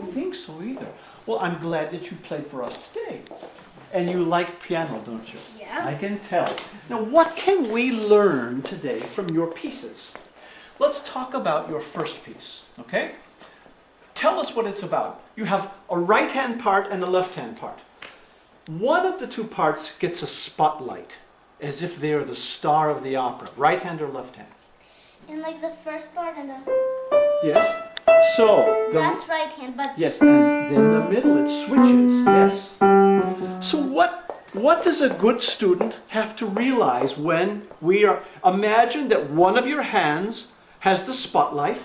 think so either. Well, I'm glad that you played for us today. And you like piano, don't you? Yeah. I can tell. Now, what can we learn today from your pieces? Let's talk about your first piece, okay? Tell us what it's about. You have a right-hand part and a left-hand part. One of the two parts gets a spotlight, as if they are the star of the opera. Right hand or left hand? And like the first part and the... Yes. So... That's right hand, but... Yes, and then the middle, it switches. Yes. So what does a good student have to realize when we are... Imagine that one of your hands has the spotlight,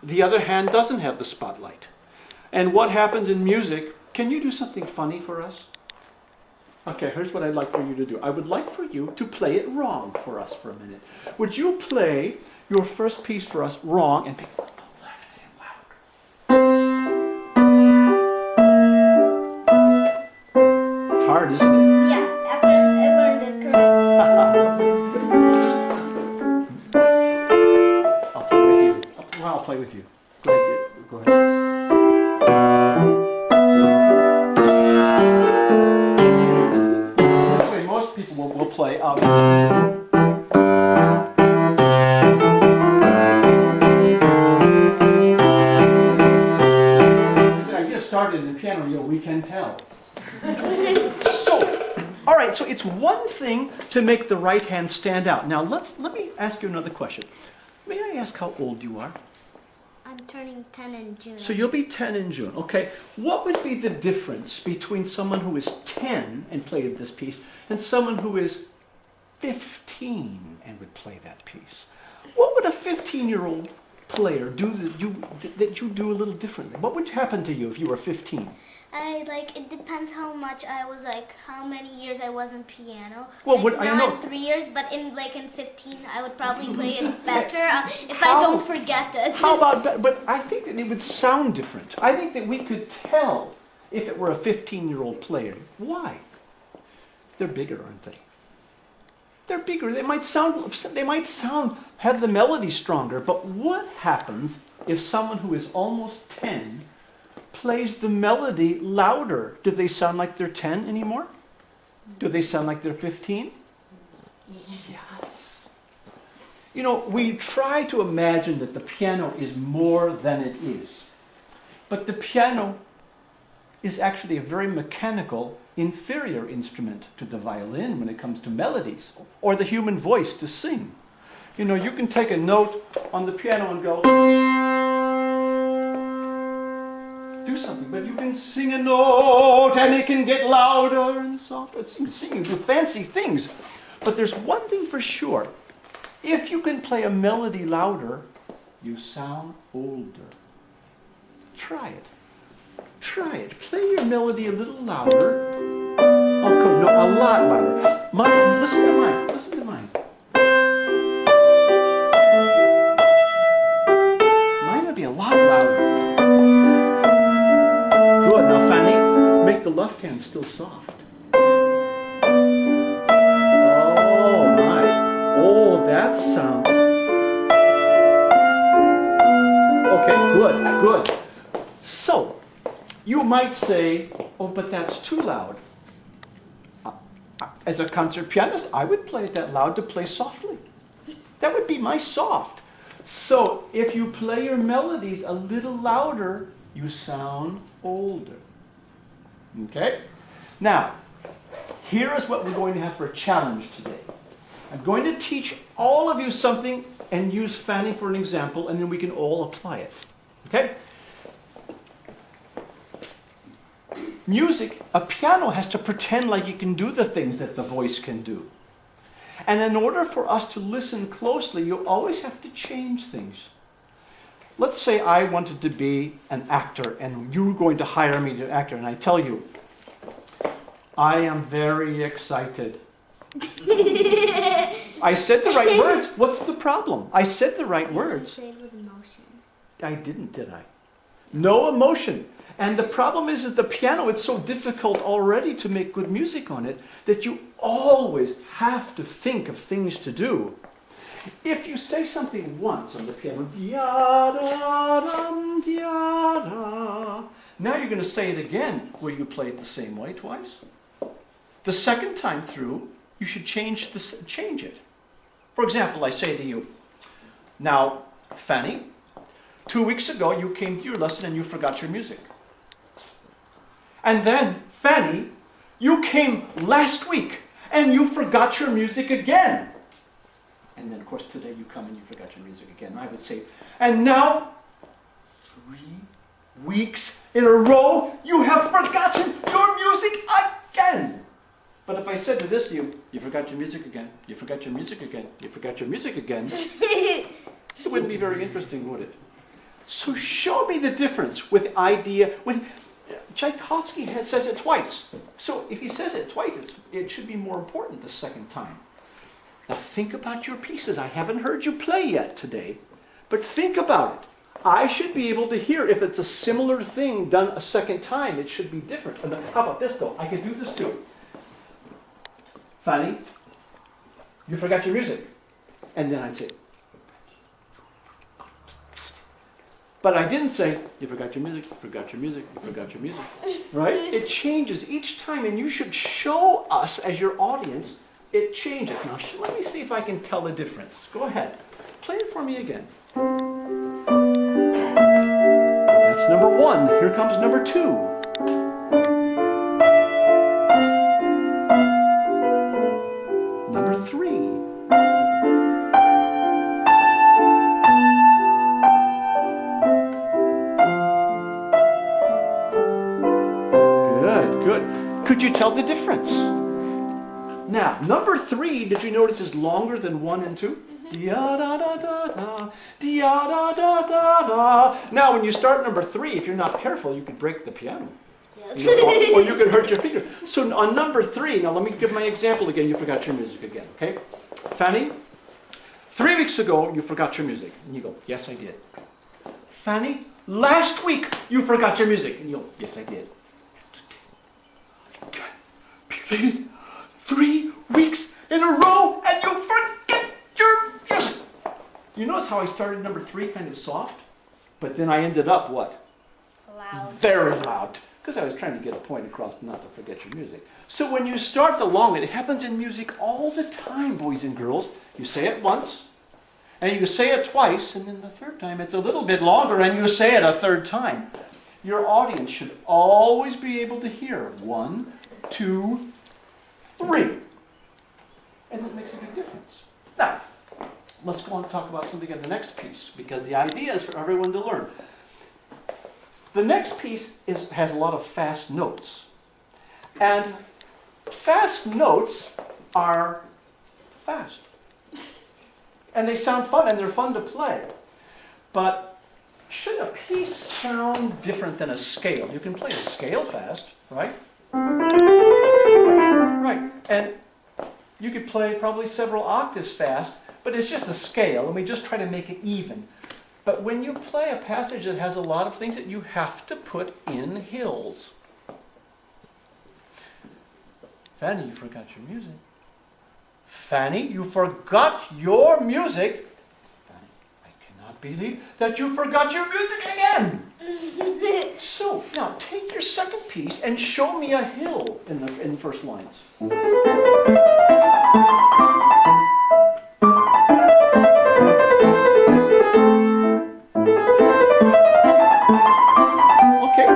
the other hand doesn't have the spotlight. And what happens in music, can you do something funny for us? Okay, here's what I'd like for you to do. I would like for you to play it wrong for us for a minute. Would you play your first piece for us wrong and pick the left hand louder? It's hard, isn't it? Yeah, after I learned this correct. I'll play with you. Well, I'll play with you. Go ahead. Go ahead. People will play out. This idea started in the piano, we can tell. All right, so it's one thing to make the right hand stand out. Now let me ask you another question. May I ask how old you are? I'm turning 10 in June. So you'll be 10 in June. Okay, what would be the difference between someone who is 10 and played this piece and someone who is 15 and would play that piece? What would a 15-year-old player do that you do a little differently? What would happen to you if you were 15? It depends how much I was, how many years I was in piano. Well, now I'm 3 years, but in 15, I would probably play it better if I don't forget it. How about, but I think that it would sound different. I think that we could tell if it were a 15-year-old player. Why? They're bigger, aren't they? They're bigger. They might have the melody stronger, but what happens if someone who is almost 10 plays the melody louder? Do they sound like they're 10 anymore? Do they sound like they're 15? Yes. We try to imagine that the piano is more than it is. But the piano is actually a very mechanical, inferior instrument to the violin when it comes to melodies, or the human voice to sing. You can take a note on the piano and go... do something, but you can sing a note and it can get louder and softer. You can sing, do fancy things. But there's one thing for sure. If you can play a melody louder, you sound older. Try it. Try it. Play your melody a little louder. Oh, good. No, a lot louder. Listen to mine. Listen to mine. Mine would be a lot louder. Good. Now, Fanny, make the left hand still soft. Oh, my. Oh, that sounds... Okay, good. So, you might say, oh, but that's too loud. As a concert pianist, I would play it that loud to play softly. That would be my soft. So, if you play your melodies a little louder, you sound older. Okay? Now, here is what we're going to have for a challenge today. I'm going to teach all of you something and use Fanny for an example, and then we can all apply it. Okay? Music, a piano has to pretend like it can do the things that the voice can do. And in order for us to listen closely, you always have to change things. Let's say I wanted to be an actor and you were going to hire me to be an actor, and I tell you, I am very excited. I said the right words. What's the problem? I said the right words. Say it with emotion. I didn't, did I? No emotion. And the problem is the piano, it's so difficult already to make good music on it that you always have to think of things to do. If you say something once on the piano, dia-da-dum, dia-da, Now you're going to say it again where you play it the same way twice. The second time through, you should change it. For example, I say to you, now, Fanny, 2 weeks ago you came to your lesson and you forgot your music. And then, Fanny, you came last week and you forgot your music again. And then, of course, today you come and you forgot your music again. And I would say, and now, 3 weeks in a row, you have forgotten your music again. But if I said to this to you, you forgot your music again, you forgot your music again, you forgot your music again, it wouldn't be very interesting, would it? So show me the difference with idea. When Tchaikovsky says it twice. So if he says it twice, it should be more important the second time. Now think about your pieces. I haven't heard you play yet today, but think about it. I should be able to hear if it's a similar thing done a second time. It should be different. And how about this though? I could do this too. Fanny, you forgot your music. And then I'd say, but I didn't say, you forgot your music, you forgot your music, you forgot your music. Right? It changes each time, and you should show us as your audience, it changes. Now, let me see if I can tell the difference. Go ahead. Play it for me again. That's number 1. Here comes number 2. Number 3. Good. Could you tell the difference? Now, number 3, did you notice is longer than 1 and 2? Dia-da-da-da-da, dia-da-da-da-da. Now, when you start number 3, if you're not careful, you could break the piano. Yes. Or you could hurt your finger. So on number 3, now let me give my example again. You forgot your music again, okay? Fanny, 3 weeks ago, you forgot your music. And you go, yes, I did. Fanny, last week, you forgot your music. And you go, yes, I did. Played it 3 weeks in a row and you forget your music. You notice how I started number 3 kind of soft, but then I ended up what? Loud. Very loud, because I was trying to get a point across not to forget your music. So when you start the long, it happens in music all the time, boys and girls. You say it once, and you say it twice, and then the third time it's a little bit longer, and you say it a third time. Your audience should always be able to hear 1, 2, 3. And that makes a big difference. Now, let's go on and talk about something in the next piece, because the idea is for everyone to learn. The next piece has a lot of fast notes. And fast notes are fast. And they sound fun, and they're fun to play. But should a piece sound different than a scale? You can play a scale fast, right? Right. And you could play probably several octaves fast, but it's just a scale, and we just try to make it even. But when you play a passage that has a lot of things that you have to put in hills. Fanny, you forgot your music. Fanny, you forgot your music. Fanny, I cannot believe that you forgot your music again. So, now take your second piece and show me a hill in the first lines. Okay,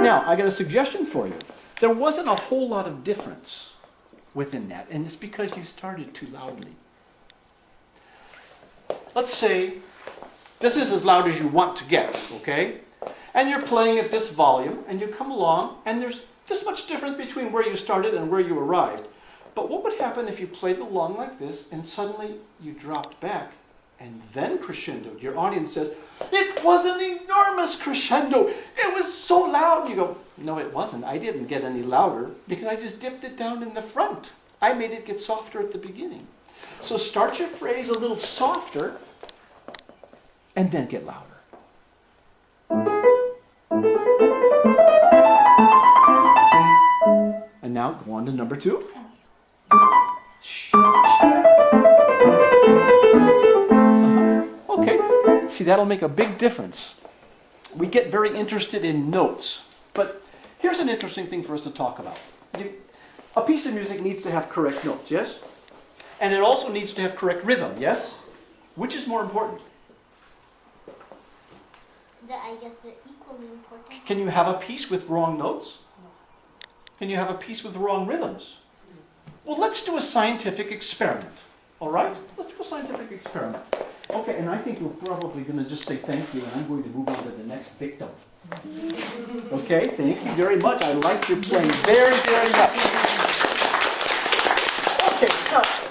now I got a suggestion for you. There wasn't a whole lot of difference within that, and it's because you started too loudly. Let's say this is as loud as you want to get, okay? And you're playing at this volume, and you come along, and there's this much difference between where you started and where you arrived. But what would happen if you played along like this, and suddenly you dropped back, and then crescendoed? Your audience says, it was an enormous crescendo. It was so loud. And you go, no, it wasn't. I didn't get any louder because I just dipped it down in the front. I made it get softer at the beginning. So start your phrase a little softer, and then get louder. And now go on to number 2. Okay, see, that'll make a big difference. We get very interested in notes, but Here's an interesting thing for us to talk about. A piece of music needs to have correct notes, yes? And it also needs to have correct rhythm, yes? Which is more important? I guess they're equally important. Can you have a piece with wrong notes? Can you have a piece with wrong rhythms? Well, let's do a scientific experiment. All right? Let's do a scientific experiment. Okay, and I think we're probably going to just say thank you, and I'm going to move on to the next victim. Okay, thank you very much. I like your playing very, very much. Okay, now,